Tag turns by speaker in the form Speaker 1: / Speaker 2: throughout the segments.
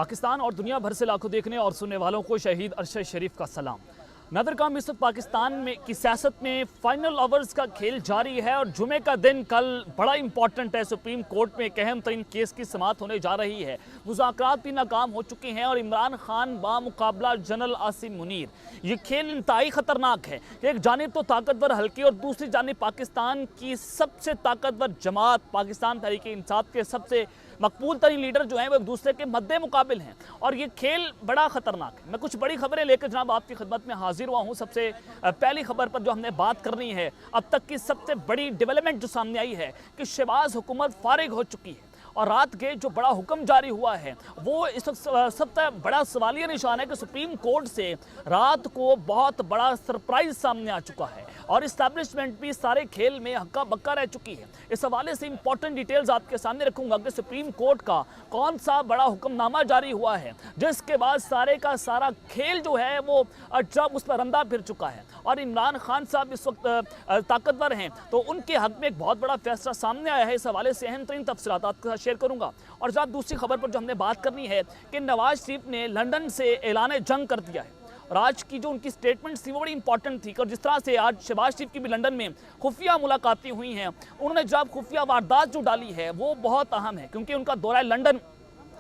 Speaker 1: पाकिस्तान और दुनिया भर से लाखों देखने और सुनने वालों को शहीद अरशद शरीफ का सलाम। नदरकाम इस वक्त पाकिस्तान में की सियासत में फाइनल ओवर्स का खेल जारी है और जुमे का दिन कल बड़ा इंपॉर्टेंट है। सुप्रीम कोर्ट में एक अहम तरीन केस की समाअत होने जा रही है। मुज़ाकरात भी नाकाम हो चुके हैं और इमरान खान बामुकाबला जनरल आसिम मुनीर। ये खेल इंतहाई ख़तरनाक है। एक जानिब तो ताकतवर हल्के और दूसरी जानिब पाकिस्तान की सबसे ताकतवर जमात पाकिस्तान तहरीक इंसाफ के सबसे मकबूल तरीन लीडर जो हैं वो एक दूसरे के मद्दे मुकाबिल हैं और ये खेल बड़ा ख़तरनाक है। मैं कुछ बड़ी खबरें लेकर जनाब आपकी खिदमत में हाजिर हुआ हूँ। सबसे पहली खबर पर जो हमने बात करनी है, अब तक की सबसे बड़ी डेवलपमेंट जो सामने आई है कि शहबाज हुकूमत फारिग हो चुकी है और रात के जो बड़ा हुक्म जारी हुआ है वो इस वक्त सबसे बड़ा सवालिया निशान है कि सुप्रीम कोर्ट से रात को बहुत बड़ा सरप्राइज सामने आ चुका है और इस्टेब्लिशमेंट भी सारे खेल में हक्का बक्का रह चुकी है। इस हवाले से इंपॉर्टेंट डिटेल्स आपके सामने रखूंगा कि सुप्रीम कोर्ट का कौन सा बड़ा हुक्मनामा जारी हुआ है जिसके बाद सारे का सारा खेल जो है वो जब उस पर रंदा फिर चुका है और इमरान खान साहब इस वक्त ताकतवर हैं तो उनके हक में एक बहुत बड़ा फैसला सामने आया है। इस हवाले से अहम तरीन तफसीलात आपके साथ शेयर करूंगा। और जब दूसरी खबर पर जो हमने बात करनी है कि नवाज शरीफ ने लंदन से ऐलान जंग कर दिया है और आज की जो उनकी स्टेटमेंट थी वो बड़ी इंपॉर्टेंट थी और जिस तरह से आज शहबाज शरीफ की भी लंदन में खुफिया मुलाकातें हुई हैं, उन्होंने जब खुफिया वारदात जो डाली है वो बहुत अहम है क्योंकि उनका दौरा लंदन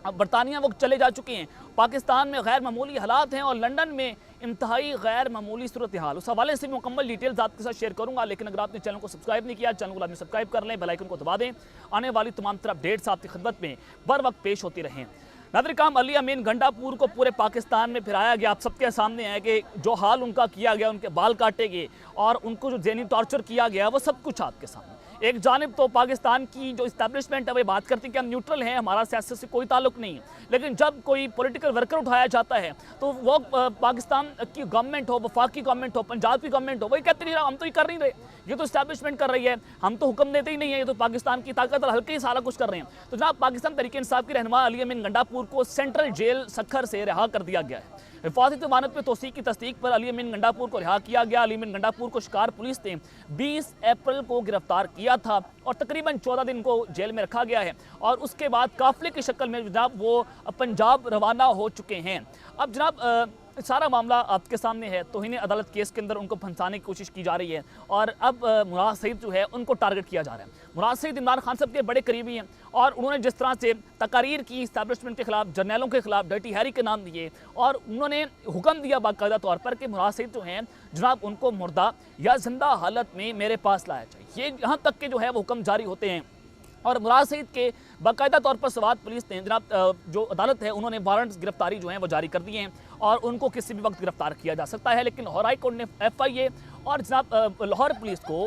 Speaker 1: बरतानिया वो चले जा चुके हैं। पाकिस्तान में गैर मामूली हालात हैं और लंदन में इंतहाई गैर मामूली सूरत हाल। उस हवाले से मुकम्मल डिटेल्स आपके साथ शेयर करूंगा। लेकिन अगर आपने चैनल को सब्सक्राइब नहीं किया, चैनल को लाजमी सब्सक्राइब कर लें, बेल आइकन को दबा दें। आने वाली तमाम तरह अपडेट्स आपकी खिदमत में बर वक्त पेश होती रहें। नादरकाम अली अमीन गंडापुर को पूरे पाकिस्तान में फिराया गया। आप सबके सामने है कि जो हाल उनका किया गया, उनके बाल काटे गए और उनको जो ज़हनी टॉर्चर किया गया वो सब कुछ आपके सामने। एक जानिब तो पाकिस्तान की जो इस्टेब्लिशमेंट है वो बात करती है कि हम न्यूट्रल हैं, हमारा सियासत से कोई ताल्लुक नहीं है, लेकिन जब कोई पॉलिटिकल वर्कर उठाया जाता है तो वो पाकिस्तान की गवर्नमेंट हो, वफाकी गवर्नमेंट हो, पंजाब की गवर्नमेंट हो, वही कहते नहीं हम तो ये कर नहीं रहे, ये तो इस्टेब्लिशमेंट कर रही है, हम तो हुक्म देते ही नहीं है, ये तो पाकिस्तान की ताकत और हल्के ही सारा कुछ कर रहे हैं। तो जनाब पाकिस्तान तहरीक इंसाफ के रहनुमा अली अमीन गंडापुर को सेंट्रल जेल सखर से रिहा कर दिया गया है। हिफाजती जमानत में तौसीक की तस्दीक पर अली अमीन गंडापुर को रिहा किया गया। अली अमीन गंडापुर को शिकार पुलिस ने 20 अप्रैल को गिरफ्तार किया था और तकरीबन 14 दिन को जेल में रखा गया है और उसके बाद काफिले की शक्ल में जनाब वो पंजाब रवाना हो चुके हैं। अब जनाब सारा मामला आपके सामने है। तौहीन अदालत केस के अंदर उनको फंसाने की कोशिश की जा रही है और अब मुराद सईद जो है उनको टारगेट किया जा रहा है। मुराद सईद इमरान खान साहब के बड़े करीबी हैं और उन्होंने जिस तरह से तकारीर की इस्टेब्लिशमेंट के खिलाफ, जर्नैलों के खिलाफ डर्टी हैरी के नाम दिए और उन्होंने हुक्म दिया बाकायदा तौर पर कि मुराद सईद जो हैं जनाब उनको मुर्दा या जिंदा हालत में मेरे पास लाया जाए। ये यहाँ तक के जो है वो हुक्म जारी होते हैं और मुराद सईद के बाकायदा तौर पर सवात पुलिस ने जनाब जो अदालत है उन्होंने वारंट्स गिरफ्तारी जो है वो जारी कर दिए हैं और उनको किसी भी वक्त गिरफ्तार किया जा सकता है। लेकिन लाहौर हाई कोर्ट ने FIA और जनाब लाहौर पुलिस को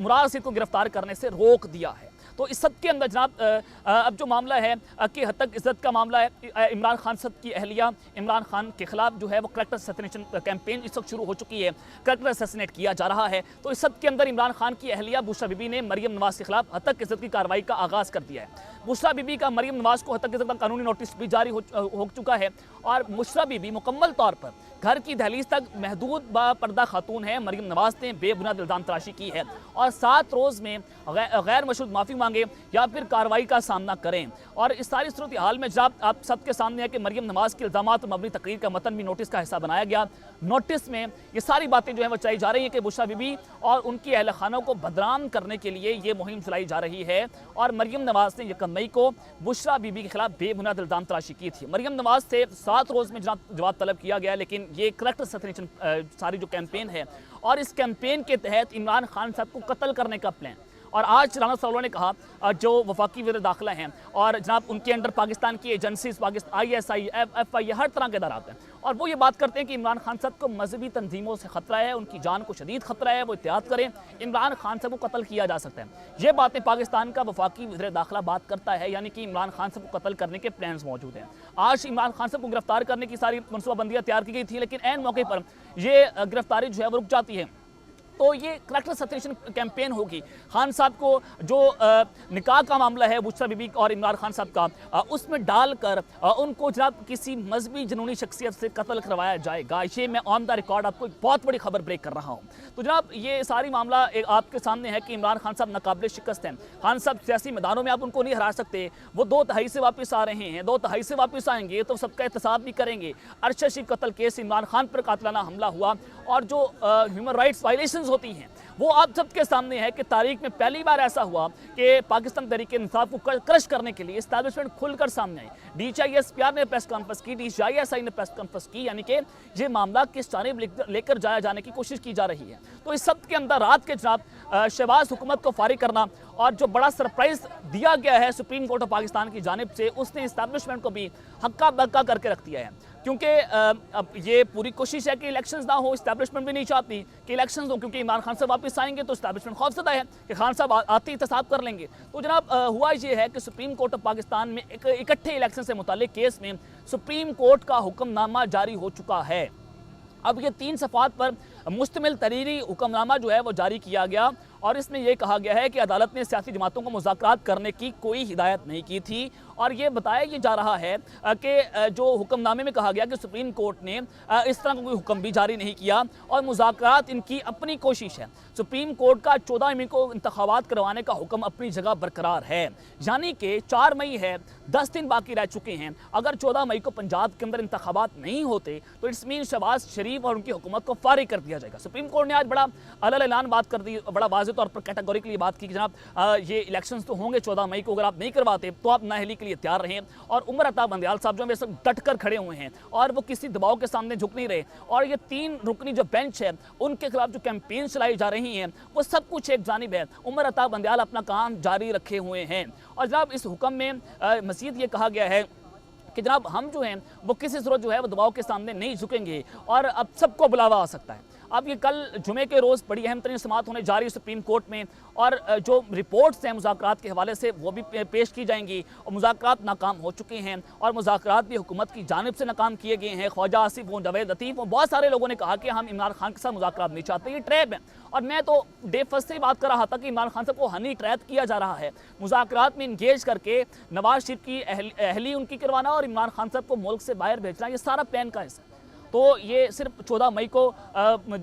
Speaker 1: मुराद सईद को गिरफ्तार करने से रोक दिया है। तो इस सब के अंदर जनाब अब जो मामला है कि हद तक इज्जत का मामला है। इमरान खान साहब की अहलिया इमरान खान के खिलाफ जो है वो करैक्टर असैसिनेशन कैंपेन इस वक्त शुरू हो चुकी है, करैक्टर असैसिनेट किया जा रहा है। तो इस सब के अंदर इमरान खान की अहलिया बुशरा बीबी ने मरियम नवाज के खिलाफ हद तक इज्जत की कार्रवाई का आगाज़ कर दिया है। बुशरा बीबी का मरियम नवाज को हद तक इज्जत का कानूनी नोटिस भी जारी हो चुका है और बुशरा बीबी मुकम्मल तौर पर घर की दहलीज तक महदूद पर्दा खातून है। मरियम नवाज ने बेबुनियाद इल्ज़ाम तराशी की है और 7 रोज़ में गैर मशरूत माफ़ी मांगे या फिर कार्रवाई का सामना करें। और इस सारी सूरत हाल में जब आप सबके सामने है कि मरियम नवाज के इल्ज़ामात मबनी तकरीर का मतन भी नोटिस का हिस्सा बनाया गया। नोटिस में ये सारी बातें जो है वो चलाई जा रही हैं कि बुशरा बीबी और उनकी अहल खानों को बदनाम करने के लिए ये मुहिम चलाई जा रही है और मरियम नवाज ने 1 मई को बुशरा बीबी के खिलाफ बेबुनियाद इल्ज़ाम तराशी की थी। मरियम नवाज से 7 रोज़ में जवाब तलब किया गया, लेकिन ये करैक्टर असैसिनेशन सारी जो कैंपेन है और इस कैंपेन के तहत इमरान खान साहब को कत्ल करने का प्लान। और आज राना सरोवर ने कहा जो वफाकी वज़ीर दाखिला हैं और जनाब उनके अंडर पाकिस्तान की एजेंसीज ISI FIA हर तरह के इदारात हैं और वो ये बात करते हैं कि इमरान खान साहब को मजहबी तंजीमों से ख़तरा है, उनकी जान को शदीद ख़तरा है, वो एहतियात करें, इमरान खान साहब को कत्ल किया जा सकता है। ये बातें पाकिस्तान का वफाकी वज़ीर दाखिला बात करता है, यानी कि इमरान खान साहब को कत्ल करने के प्लान्स मौजूद हैं। आज इमरान खान साहब को गिरफ्तार करने की सारी मनसूबाबंदियाँ तैयार की गई थी, लेकिन ऐन मौके पर ये गिरफ्तारी जो है वो रुक जाती है। तो ये करेक्टर सैचुरेशन कैंपेन होगी। खान साहब को जो निकाह का मामला है बुशरा बीबी और इमरान खान साहब का, उसमें डालकर उनको जनाब किसी मजहबी जुनूनी शख्सियत से कत्ल करवाया जाएगा। ये मैं ऑन द रिकॉर्ड आपको एक बहुत बड़ी खबर ब्रेक कर रहा हूँ। तो जनाब ये सारी मामला आपके सामने है कि इमरान खान साहब नाकाबिल शिकस्त हैं। खान साहब सियासी मैदानों में आप उनको नहीं हरा सकते। वो 2 तिहाई से वापस आ रहे हैं, 2 तिहाई से वापस आएंगे तो सबका एहतसाब भी करेंगे। अरशद शेख कत्ल केस, इमरान खान पर कातिलाना हमला हुआ और जो ह्यूमन राइट्स वायलेशंस होती हैं वो आप सबके सामने है कि तारीख में पहली बार ऐसा हुआ कि पाकिस्तान तहरीक-ए-इंसाफ को क्रश करने के लिए एस्टैब्लिशमेंट खुलकर सामने आई। DHISPR ने प्रेस कॉन्फ्रेंस की, DCISI ने प्रेस कॉन्फ्रेंस की, यानी कि ये मामला किस जानिब लेकर जाया जाने की कोशिश की जा रही है। तो इस सब के अंदर रात के जनाब शहबाज हुकूमत को फारिग करना और जो बड़ा सरप्राइज दिया गया है सुप्रीम कोर्ट ऑफ पाकिस्तान की जानिब से, उसने एस्टैब्लिशमेंट को भी हक्का बक्का करके रख दिया है। क्योंकि अब ये पूरी कोशिश है कि इलेक्शंस ना हो, एस्टैब्लिशमेंट भी नहीं चाहती कि इलेक्शंस हो, क्योंकि इमरान खान साहब वापस आएंगे तो एस्टैब्लिशमेंट खौफजदा है कि खान साहब आते ही एहतसाब कर लेंगे। तो जनाब हुआ ये है कि सुप्रीम कोर्ट ऑफ पाकिस्तान में एक इकट्ठे इलेक्शन से मुतालिक केस में सुप्रीम कोर्ट का हुक्मनामा जारी हो चुका है। अब ये 3 सफ़ात पर मुश्तमिल तहरीरी हुक्मनामा जो है वो जारी किया गया और इसमें यह कहा गया है कि अदालत ने सियासी जमातों को मुज़ाकरात करने की कोई हिदायत नहीं की थी और ये बताया ये जा रहा है कि जो हुक्मनामे में कहा गया कि सुप्रीम कोर्ट ने इस तरह का कोई हुक्म भी जारी नहीं किया और मुज़ाकरात इनकी अपनी कोशिश है। सुप्रीम कोर्ट का 14 मई को इंतखाबात करवाने का हुक्म अपनी जगह बरकरार है, यानी कि 4 मई है, 10 दिन बाकी रह चुके हैं। अगर 14 मई को पंजाब के अंदर इंतखाबात नहीं होते तो इट्स मीन शहबाज शरीफ और उनकी हुकूमत को फारिग कर दिया जाएगा। सुप्रीम कोर्ट ने आज बड़ा अलग ऐलान बात कर दी, बड़ा वाज़ेह तौर पर कैटेगोरिकली बात की कि जनाब ये इलेक्शंस तो होंगे 14 मई को, अगर आप नहीं करवाते तो आप नाअहली के लिए तैयार रहें। और उमर अता बंदियाल साहब जो है सब डट कर खड़े हुए हैं और वो किसी दबाव के सामने झुक नहीं रहे और ये 3 रुकनी जो बेंच है उनके खिलाफ जो कैंपेन चलाई जा रही हैं वो सब कुछ एक जानिब है। उमर अता बंदियाल अपना काम जारी रखे हुए हैं और जनाब इस हुक्म में मज़ीद ये कहा गया है कि जनाब हम जो हैं वो किसी सूरत जो है वो दबाव के सामने नहीं झुकेंगे और अब सबको बुलावा आ सकता है। अब ये कल जुमे के रोज़ बड़ी अहम तरीन समाअत होने जा रही है सुप्रीम कोर्ट में और जो रिपोर्ट्स हैं मुज़ाकरात के हवाले से वो भी पेश की जाएंगी और मुज़ाकरात नाकाम हो चुके हैं और मुज़ाकरात भी हुकूमत की जानिब से नाकाम किए गए हैं। ख्वाजा आसिफ वो जावेद लतीफ़ वो बहुत सारे लोगों ने कहा कि हम इमरान खान के साथ मुज़ाकरात नहीं चाहते, ये ट्रैप है। और मैं तो डे फर्स्ट से ही बात कर रहा था कि इमरान खान साहब को हनी ट्रैप किया जा रहा है, मुज़ाकरात में इंगेज करके नवाज शरीफ की अहली उनकी करवाना और इमरान खान साहब को मुल्क से बाहर भेजना, ये सारा प्लान का हिस्सा। तो ये सिर्फ 14 मई को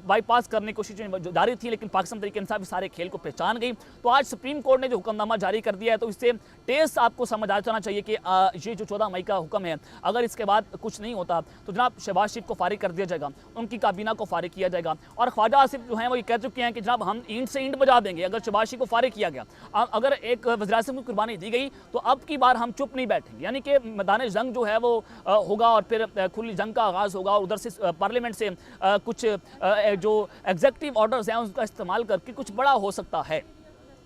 Speaker 1: बाईपास करने की कोशिश जारी थी, लेकिन पाकिस्तान तहरीक-ए-इंसाफ इस सारे खेल को पहचान गई। तो आज सुप्रीम कोर्ट ने जो हुक्मनामा जारी कर दिया है तो इससे टेस्ट आपको समझ आ जाना चाहिए कि ये जो 14 मई का हुक्म है अगर इसके बाद कुछ नहीं होता तो जनाब शहबाज शरीफ को फारिग कर दिया जाएगा, उनकी काबीना को फारिग किया जाएगा। और ख्वाजा आसिफ जो हैं वो ये कह चुके हैं कि जनाब हम ईंट से ईंट बजा देंगे अगर शहबाज शरीफ को फारिग किया गया। अगर एक वज़ीर-ए-आज़म की कुर्बानी दी गई तो अब की बार हम चुप नहीं बैठेंगे, यानी कि मैदान जंग जो है वो होगा और फिर खुली जंग का आगाज़ होगा और उधर से पार्लियामेंट से कुछ जो एग्जीक्यूटिव ऑर्डर्स हैं उसका इस्तेमाल करके कुछ बड़ा हो सकता है।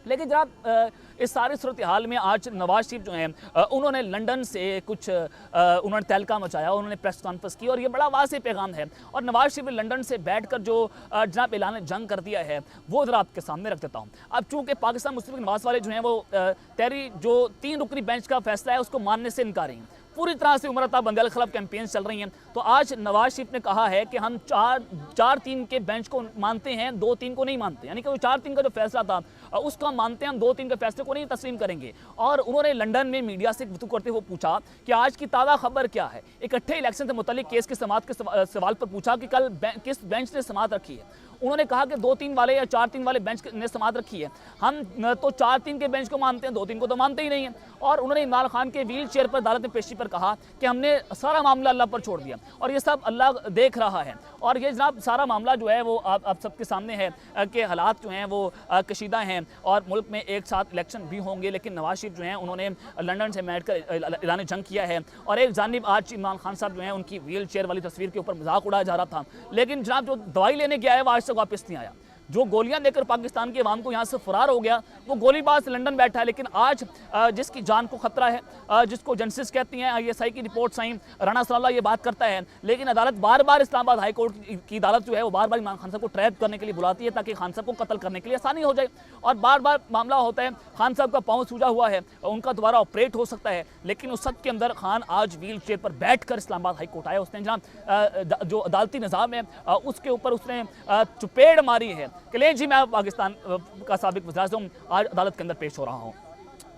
Speaker 1: लेकिन जनाब इस सारी सूरत हाल में आज नवाज शरीफ जो हैं उन्होंने लंदन से कुछ उन्होंने तहलका मचाया, उन्होंने प्रेस कॉन्फ्रेंस की और ये बड़ा वाज़ेह पैगाम है। और नवाज शरीफ ने लंदन से बैठकर जो जनाब ऐलान जंग कर दिया है वो ज़रा आपके सामने रख देता हूँ। अब चूँकि पाकिस्तान मुस्लिम लीग नवाज वाले जो हैं वो तहरीक जो 3 रुकनी बेंच का फैसला है उसको मानने से इनकारी हैं, पूरी तरह से उमर अता बंदियाल के खिलाफ कैंपेन चल रही हैं। तो आज नवाज शरीफ ने कहा है कि हम 4-3 के बेंच को मानते हैं, 2-3 को नहीं मानते, यानी कि वो 4-3 का जो फैसला था उसको हम मानते हैं, हम 2-3 के फैसले को नहीं तस्लीम करेंगे। और उन्होंने लंदन में मीडिया से गुफ्तगू करते हुए पूछा कि आज की ताज़ा खबर क्या है। इकट्ठे इलेक्शन से मुतालिक केस की समाअत के सवाल पर पूछा कि कल किस बेंच ने समाअत रखी है। उन्होंने कहा कि 2-3 वाले या 4-3 वाले बेंच ने समाअत रखी है, हम तो 4-3 के बेंच को मानते हैं, 2-3 को तो मानते ही नहीं हैं। और उन्होंने इमरान खान के व्हील चेयर पर अदालत में पेशी पर कहा कि हमने सारा मामला अल्लाह पर छोड़ दिया और ये सब अल्लाह देख रहा है। और ये जनाब सारा मामला जो है वो आप सबके सामने है कि हालात जो हैं वो कशीदा हैं और मुल्क में एक साथ इलेक्शन भी होंगे। लेकिन नवाज शरीफ जो हैं उन्होंने लंदन से बैठकर ऐलान जंग किया है और एक जानिब आज इमरान खान साहब जो हैं उनकी व्हील चेयर वाली तस्वीर के ऊपर मजाक उड़ाया जा रहा था, लेकिन जनाब जो दवाई लेने गया है वो आज तक वापस नहीं आया। जो गोलियां लेकर पाकिस्तान के अवाम को यहाँ से फरार हो गया वो गोलीबाज लंदन बैठा है। लेकिन आज जिसकी जान को खतरा है, जिसको एजेंसीज कहती हैं, ISI की रिपोर्ट्स आई, राना सलाल्लाह ये बात करता है, लेकिन अदालत बार बार इस्लामाबाद हाई कोर्ट की अदालत जो है वो बार बार इमरान खान साहब को ट्रैप करने के लिए बुलाती है ताकि खान साहब को कत्ल करने के लिए आसानी हो जाए। और बार बार मामला होता है खान साहब का पाँव सूजा हुआ है, उनका दोबारा ऑपरेट हो सकता है, लेकिन उस सब के अंदर खान आज व्हील चेयर पर बैठ कर इस्लामाबाद हाई कोर्ट आया। उसने जनाब जो अदालती निज़ाम है उसके ऊपर उसने चुपेड़ मारी है कि ले जी मैं पाकिस्तान का साबिक वज़ीर-ए-आज़म आज अदालत के अंदर पेश हो रहा हूँ।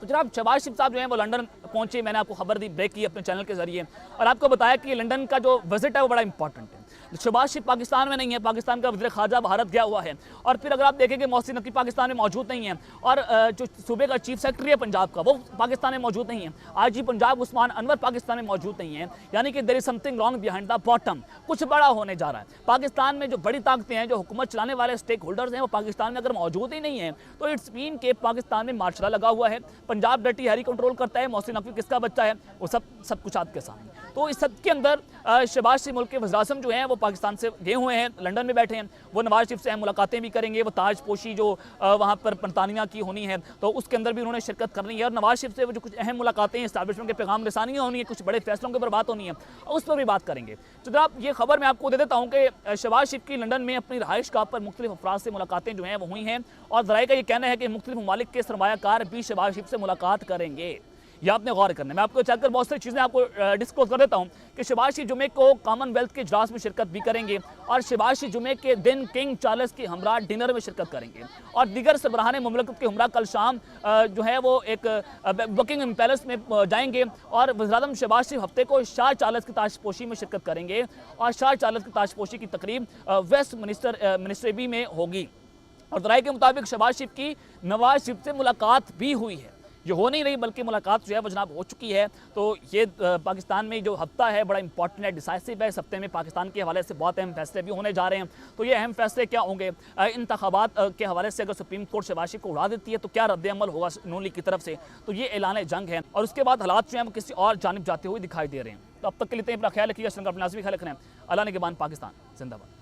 Speaker 1: तो जनाब शहबाज शरीफ साहब जो हैं वो लंदन पहुंचे, मैंने आपको खबर दी, ब्रेक की अपने चैनल के जरिए, और आपको बताया कि लंदन का जो विजिट है वो बड़ा इंपॉर्टेंट है। शहबाज शरीफ पाकिस्तान में नहीं है, पाकिस्तान का वज़ीर ख़ारजा भारत गया हुआ है, और फिर अगर आप देखेंगे मोहसिन नकवी पाकिस्तान में मौजूद नहीं है, और जो सूबे का चीफ सेक्रेटरी है पंजाब का वो पाकिस्तान में मौजूद नहीं है, आईजी पंजाब उस्मान अनवर पाकिस्तान में मौजूद नहीं है, यानी कि there is something wrong behind the bottom, कुछ बड़ा होने जा रहा है। पाकिस्तान में जो बड़ी ताकतें हैं, जो हुकूमत चलाने वाले स्टेक होल्डर्स हैं, वो पाकिस्तान में अगर मौजूद ही नहीं है तो इट्स मीन के पाकिस्तान में मार्शल लगा हुआ है, पंजाब डर्टी हैरी कंट्रोल करता है, मोहसिन नकवी किसका बच्चा है, वो सब कुछ आपके सामने। तो इस सब के अंदर शहबाज शरीफ मुल्क के वज़ीर-ए-आज़म जो हैं वो पाकिस्तान से गए हुए हैं, लंदन में बैठे हैं, वो नवाज शरीफ से मुलाकातें भी करेंगे, वो ताजपोशी जो वहाँ पर पंतानिया की होनी है तो उसके अंदर भी उन्होंने शिरकत करनी है, और नवाज शरीफ से वो जो कुछ अहम मुलाकातें इस्टेब्लिशमेंट के पैगाम रसानियाँ होनी है, कुछ बड़े फैसलों के ऊपर बात होनी है, उस पर भी बात करेंगे। तो जनाब ये खबर मैं आपको दे देता हूँ कि शहबाज शरीफ की लंदन में अपनी रहाइश गाह पर मुख्तलिफ अफराद से मुलाकातें जो हैं वो हुई हैं, और ज़राए का ये कहना है कि मुख्तलिफ ममालिक के सरमायाकार भी शहबाज शरीफ से मुलाकात करेंगे। यह आपने गौर करना है। मैं आपको चलकर बहुत सारी चीज़ें आपको डिस्क्लोज कर देता हूँ कि शहबाज शरीफ जुमे को कॉमनवेल्थ के इजलास में शिरकत भी करेंगे, और शहबाज शरीफ जुमे के दिन किंग चार्ल्स के हमरा डिनर में शिरकत करेंगे, और दीगर सरबराहान मुमलकत के हमरा कल शाम जो है वो एक बकिंगम पैलेस में जाएंगे, और वज़ीर-ए-आज़म शहबाज शरीफ हफ्ते को शाह चार्ल्स की ताजपोशी में शिरकत करेंगे, और शाह चार्ल्स की ताजपोशी की तकरीब वेस्ट मिनिस्टर में होगी। और ज़राए के मुताबिक शहबाज शरीफ की नवाज शरीफ से मुलाकात भी हुई है, ये हो नहीं रही बल्कि मुलाकात जो है वो जनाब हो चुकी है। तो ये पाकिस्तान में जो हफ्ता है बड़ा इंपॉर्टेंट है, डिसाइसिव है। इस हफ्ते में पाकिस्तान के हवाले से बहुत अहम फैसले भी होने जा रहे हैं। तो ये अहम फैसले क्या होंगे, इंतखाबात के हवाले से अगर सुप्रीम कोर्ट शहबाज शरीफ को उड़ा देती है तो क्या रद्द-ए-अमल होगा नून लीग की तरफ से, तो ये ऐलान जंग है, और उसके बाद हालात जो हैं वो किसी और जानिब जाते हुए दिखाई दे रहे हैं। तो अब तक के लिए अपना ख्याल रखिएगा, अपना ख्याल रखना है। अल्लाह ने के बाद पाकिस्तान जिंदाबाद।